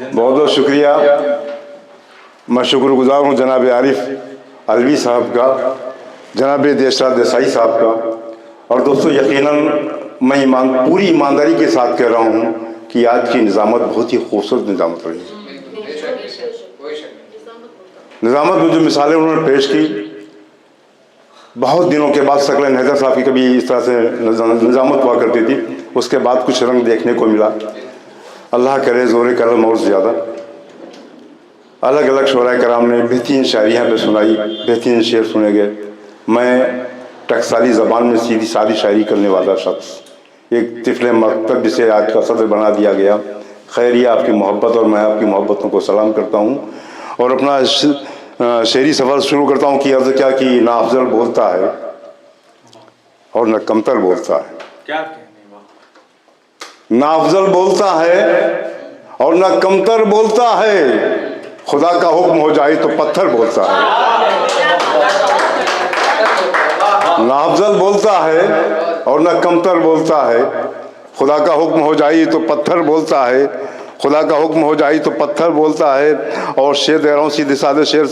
बहुत बहुत शुक्रिया। मैं शुक्रगुजार हूँ जनाब आरिफ अलवी साहब का, जनाब देशराज देसाई साहब का। और दोस्तों यकीनन मैं पूरी ईमानदारी के साथ कह रहा हूँ कि आज की निज़ामत बहुत ही खूबसूरत निज़ामत रही। निज़ामत में जो मिसालें उन्होंने पेश की, बहुत दिनों के बाद सकलन हैदर साहब की कभी इस तरह से निज़ामत हुआ करती थी, उसके बाद कुछ रंग देखने को मिला। अल्लाह करे ज़ोर करम और ज़्यादा। अलग अलग शोराए कराम ने बेहतरीन शायरियाँ पे सुनाई, बेहतरीन शेर सुने गए। मैं टकसाली ज़बान में सीधी सादी शायरी करने वाला शख्स, एक तिफले मकतब जिसे आज का सदर बना दिया गया। खैरिए आपकी मोहब्बत और मैं आपकी मोहब्बतों को सलाम करता हूँ और अपना शेरी सफ़र शुरू करता हूँ कि अर्ज़ क्या कि ना अफजल बोलता है और न कमतर बोलता है। क्या ना अफजल बोलता है और न कमतर बोलता है, खुदा का हुक्म हो जाए तो पत्थर बोलता है। ना अफजल बोलता है और न कमतर बोलता है, खुदा का हुक्म हो जाए तो पत्थर बोलता है, खुदा का हुक्म हो जाए तो पत्थर बोलता है। और शेर दे रहा हूँ सीधे साधे शेर,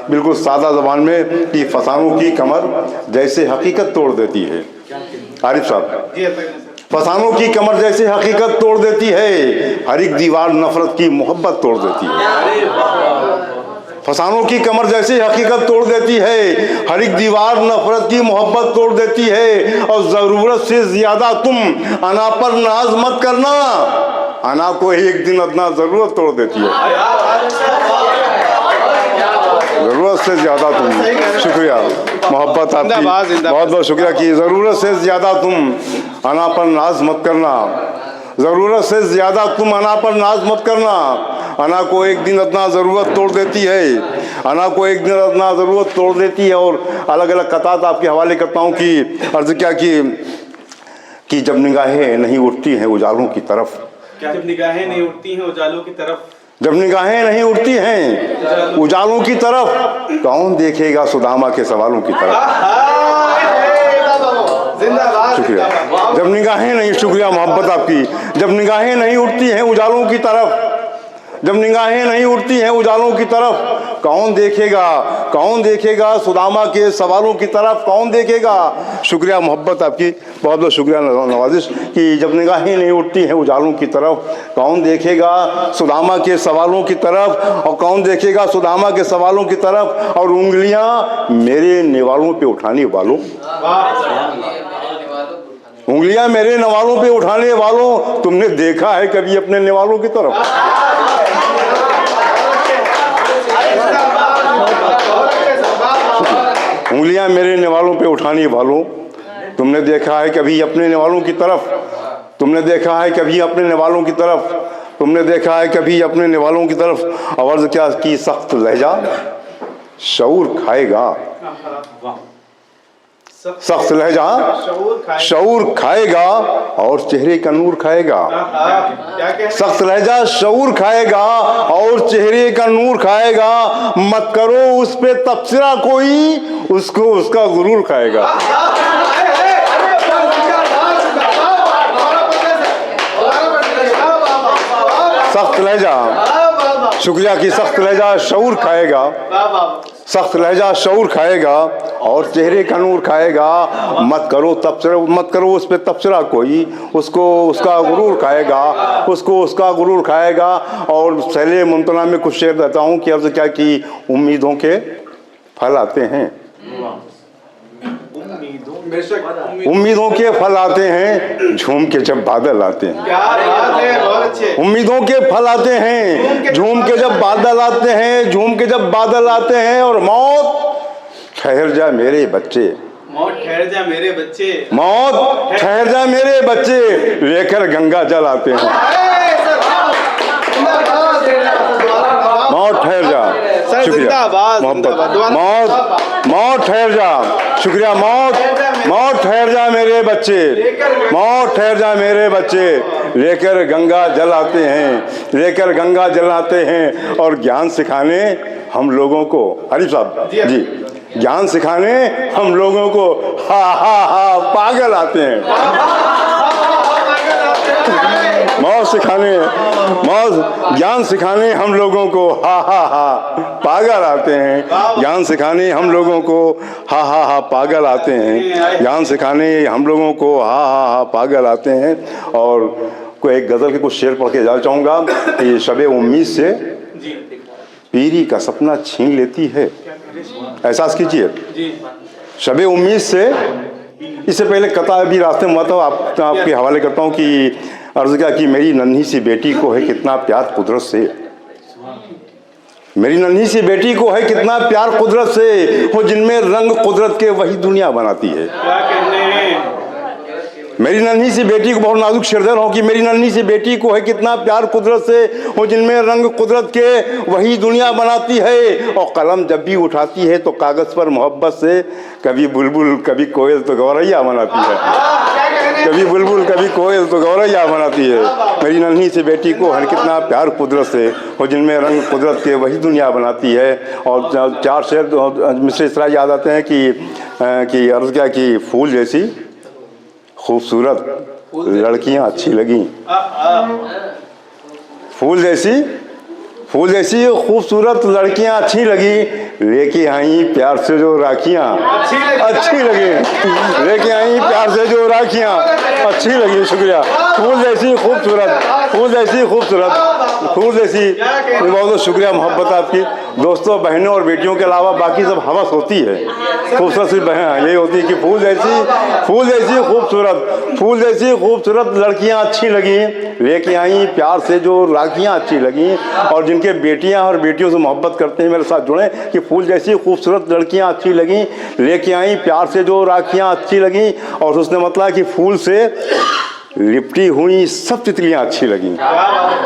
बिल्कुल सादा ज़बान में कि फसानों की कमर जैसे हकीकत तोड़ देती है। आरिफ साहब, फसानों की कमर जैसे हकीकत तोड़ देती है, हर एक दीवार नफरत की मोहब्बत तोड़ देती है। फसानों की कमर जैसे हकीकत तोड़ देती है, हर एक दीवार नफरत की मोहब्बत तोड़ देती है। और ज़रूरत से ज़्यादा तुम अना पर नाज मत करना, अना को एक दिन अदना ज़रूरत तोड़ देती है। ज़रूरत से ज़्यादा तुम, शुक्रिया मोहब्बत आपकी, बहुत बहुत शुक्रिया कि ज़रूरत से ज़्यादा तुम अना पर नाज मत करना, ज़रूरत से ज़्यादा तुम अना पर नाज मत करना, अना को एक दिन अदना ज़रूरत तोड़ देती है, अना को एक दिन अदना ज़रूरत तोड़ देती है। और अलग अलग कतात आपके हवाले करता हूँ कि अर्ज़ क्या कि जब निगाहें नहीं उठती हैं उजालों की तरफ, जब निगाहें नहीं उठती हैं उजालों की तरफ, जब निगाहें नहीं उठती हैं उजालों की तरफ, कौन देखेगा सुदामा के सवालों की तरफ। शुक्रिया। जब निगाहें नहीं, शुक्रिया मोहब्बत आपकी, जब निगाहें नहीं उठती हैं उजालों की तरफ, जब निगाहें नहीं उठती हैं उजालों की तरफ, कौन देखेगा, कौन देखेगा सुदामा के सवालों की तरफ, कौन देखेगा। शुक्रिया मोहब्बत आपकी, बहुत बहुत शुक्रिया नवाजिश कि जब निगाहें नहीं उठती हैं उजालों की तरफ, कौन देखेगा सुदामा के सवालों की तरफ, और कौन देखेगा सुदामा के सवालों की तरफ। और उंगलियां मेरे निवालों पे उठाने वालों, उंगलियां मेरे निवालों पे उठाने वालों, तुमने देखा है कभी अपने निवालों की तरफ। उंगलियां मेरे निवालों पे उठाने वालों, तुमने देखा है कभी अपने निवालों की तरफ, तुमने देखा है कभी अपने निवालों की तरफ, तुमने देखा है कभी अपने निवालों की तरफ। आवाज़ क्या की सख्त लहजा शऊर खाएगा, सख्त लहजा शऊर खाएगा और चेहरे का नूर खाएगा। सख्त लहजा शऊर खाएगा और चेहरे का नूर खाएगा, मत करो उस पे तबसरा कोई, उसको उसका गुरूर खाएगा। सख्त लहजा, शुक्रिया की सख्त लहजा शऊर खाएगा, सख्त लहजा शऊर खाएगा और चेहरे का नूर खाएगा, मत करो तबसरा, मत करो उस पे तबसरा कोई, उसको उसका गुरूर खाएगा, उसको उसका गुरूर खाएगा। और सैले मुमतना में कुछ शेर देता हूँ कि अर्ज़ क्या कि उम्मीदों के फल आते हैं, उम्मीदों के फल आते हैं झूम के जब बादल आते हैं। उम्मीदों के फल आते हैं झूम के जब बादल आते हैं, झूम के जब बादल आते हैं। और मौत ठहर जा मेरे बच्चे, मौत ठहर जा मेरे बच्चे, मौत ठहर जा मेरे बच्चे, लेकर गंगा जल आते हैं। मौत ठहर जा, शुक्रिया मोहब्बत, मौत मौत ठहर जा, शुक्रिया मौत ठहर जा मेरे बच्चे, मौत ठहर जा मेरे बच्चे, लेकर गंगा जल आते हैं, लेकर गंगा जल आते हैं। और ज्ञान सिखाने हम लोगों को, आरिफ साहब जी, ज्ञान सिखाने हम लोगों को हा हा हा पागल आते हैं। मौज ज्ञान सिखाने हम लोगों को हा हा हा पागल आते हैं। ज्ञान सिखाने हम लोगों को हा हा हा पागल आते हैं। ज्ञान सिखाने हम लोगों को हा हा हा पागल आते हैं। और कोई एक गज़ल के कुछ शेर पढ़ के जाना चाहूँगा। ये शबे उम्मीद से पीरी का सपना छीन लेती है। एहसास कीजिए, शबे उम्मीद से। इससे पहले कथा भी रास्ते में हुआ, आपके हवाले करता हूँ कि अर्ज़ क्या कि मेरी नन्ही सी बेटी को है कितना प्यार कुदरत से। मेरी नन्ही सी बेटी को है कितना प्यार कुदरत से, वो जिनमें रंग कुदरत के वही दुनिया बनाती है। मेरी नन्ही सी बेटी को, बहुत नाजुक शेर दे रहा हूँ कि मेरी नन्ही सी बेटी को है कितना प्यार कुदरत से, वो जिनमें रंग कुदरत के वही दुनिया बनाती है। और कलम जब भी उठाती है तो कागज़ पर मोहब्बत से कभी बुलबुल कभी कोयल तो गौरैया बनाती है। कभी बुलबुल कभी कोयल तो गौरैया बनाती है। मेरी नन्ही सी बेटी को है कितना प्यार कुदरत से, वो जिनमें रंग कुदरत के वही दुनिया बनाती है। और चार शेर मिसरे इस तरह याद आते हैं कि अर्ज़ क्या कि फूल जैसी खूबसूरत लड़कियां अच्छी लगी। फूल जैसी खूबसूरत लड़कियां अच्छी लगी, लेके आई प्यार से जो राखियां अच्छी लगी। लेके आई प्यार से जो राखियां अच्छी लगी। शुक्रिया। फूल जैसी बहुत शुक्रिया मोहब्बत आपकी। दोस्तों, बहनों और बेटियों के अलावा बाकी सब हवस होती है। खूबसूरत सिर्फ बहन यही होती है कि फूल जैसी खूबसूरत लड़कियां अच्छी लगी, लेके आई प्यार से जो राखियां अच्छी लगी। और जिनके बेटियां और बेटियों से मोहब्बत करते हैं मेरे साथ जुड़े कि फूल जैसी खूबसूरत लड़कियां अच्छी लगी, लेके आई प्यार से जो राखियां अच्छी लगी। और उसने मतलब कि फूल से लिपटी हुई सब तितलियां अच्छी लगी।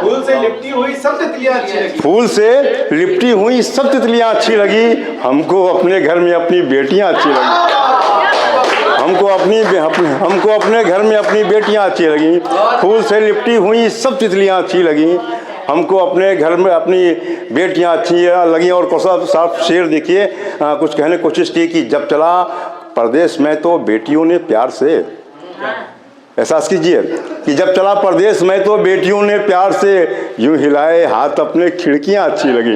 फूल से लिपटी हुई सब तितलियां अच्छी लगी। फूल से लिपटी हुई सब तितलियां अच्छी लगी। हमको अपने घर में अपनी बेटियां अच्छी लगी। हमको अपने घर में अपनी बेटियां अच्छी लगी। फूल से लिपटी हुई सब तितलियां अच्छी लगी। हमको अपने घर में अपनी बेटियां अच्छी लगी। और कौसा साफ शेर देखिए, कुछ कहने की कोशिश की कि जब चला परदेश में तो बेटियों ने प्यार से। एहसास कीजिए कि जब चला परदेश में तो बेटियों ने प्यार से यूं हिलाए हाथ अपने खिड़कियां अच्छी लगी।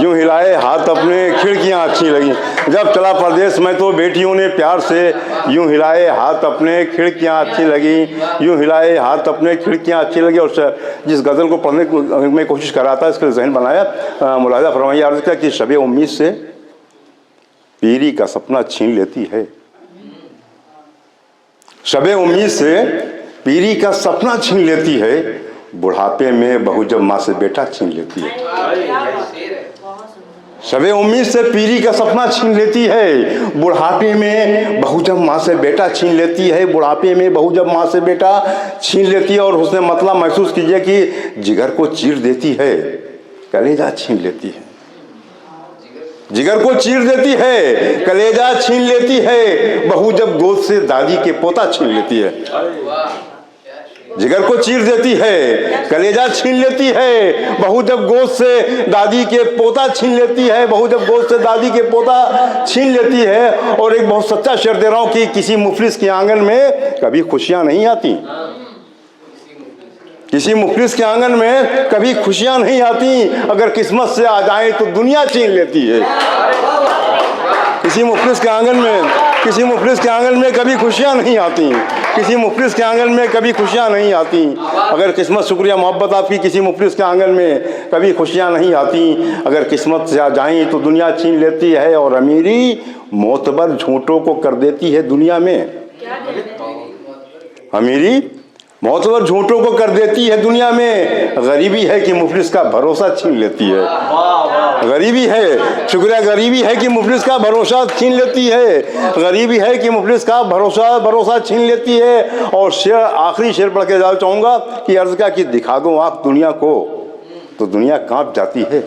यूं हिलाए हाथ अपने खिड़कियां अच्छी लगी। जब चला परदेश में तो बेटियों ने प्यार से यूं हिलाए हाथ अपने खिड़कियां अच्छी लगी। यूं हिलाए हाथ अपने खिड़कियां अच्छी लगी। और जिस गज़ल को पढ़ने में कोशिश कर रहा था इसके जहन बनाया, मुलाहिज़ा फरमाइए अर्ज़ किया कि शबे उम्मीद से पीरी का सपना छीन लेती है। शबे उम्मीद से पीरी का सपना छीन लेती है। बुढ़ापे में बहू जब माँ से बेटा छीन लेती है। शबे उम्मीद से पीरी का सपना छीन लेती है। बुढ़ापे में बहू जब माँ से बेटा छीन लेती है। बुढ़ापे में बहू जब माँ से बेटा छीन लेती है। और उसने मतलब महसूस कीजिए कि जिगर को चीर देती है, कलेजा छीन लेती है। जिगर को चीर देती है, कलेजा छीन लेती है। बहू जब गोद से दादी के पोता छीन लेती है। जिगर को चीर देती है, कलेजा छीन लेती है। बहू जब गोद से दादी के पोता छीन लेती है। बहू जब गोद से दादी के पोता छीन लेती है। और एक बहुत सच्चा शेर दे रहा हूँ कि किसी मुफलिस के आंगन में कभी खुशियां नहीं आती। किसी मुफलिस के आंगन में कभी खुशियां नहीं आती। अगर किस्मत से आ जाए तो दुनिया छीन लेती है। किसी मुफलिस के आंगन में कभी खुशियां नहीं आती। किसी मुफलिस के आंगन में कभी खुशियां नहीं आती। अगर किस्मत, शुक्रिया मोहब्बत आपकी, किसी मुफलिस के आंगन में कभी खुशियां नहीं आती। अगर किस्मत से आ जाए तो दुनिया छीन लेती है। और अमीरी मोतबर झूठों को कर देती है दुनिया में। अमीरी मोतबर झूठों को कर देती है दुनिया में। गरीबी है कि मुफलिस का भरोसा छीन लेती है। गरीबी है, शुक्रिया, गरीबी है कि मुफलिस का भरोसा छीन लेती है। गरीबी है कि मुफलिस का भरोसा छीन लेती है। और शेर, आखिरी शेर पढ़ के जाना चाहूँगा कि अर्ज़ क्या कि दिखा दो आँख दुनिया को तो दुनिया कांप जाती है।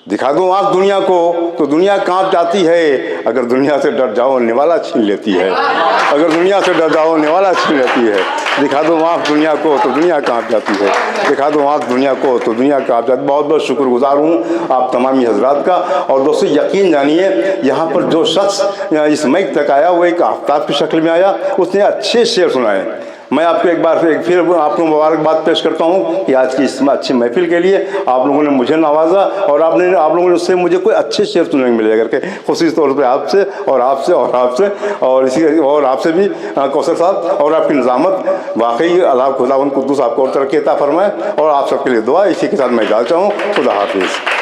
दिखा दो आँख दुनिया को तो दुनिया कांप जाती है। अगर दुनिया से डर जाओ निवाला छीन लेती है। अगर दुनिया से डर जाओ निवाला छीन लेती है। दिखा दो आँख दुनिया को तो दुनिया कांप जाती है। दिखा दो आँख दुनिया को तो दुनिया कांप जाती है। बहुत बहुत शुक्रगुजार हूँ आप तमामी हजरात का। और दोस्तों, यकीन जानिए, यहाँ पर जो शख्स इस माइक तक आया वो एक आफ्ताब की शक्ल में आया। उसने अच्छे शेर सुनाए। मैं आपको एक बार फिर आपको मुबारकबाद पेश करता हूँ कि आज की इस अच्छी महफिल के लिए आप लोगों ने मुझे नवाजा और आप लोगों ने उससे मुझे कोई अच्छे शेर सुनने को मिले करके खुशी तौर पे आपसे और आपसे और आपसे और इसी और आपसे भी कौसर साहब और आपकी निज़ामत वाकई अल्लाह खुदा कुद्दूस आपको और तरक्की अता फरमाए और आप सबके लिए दुआ। इसी के साथ मैं जाता हूँ। खुदा हाफिज़।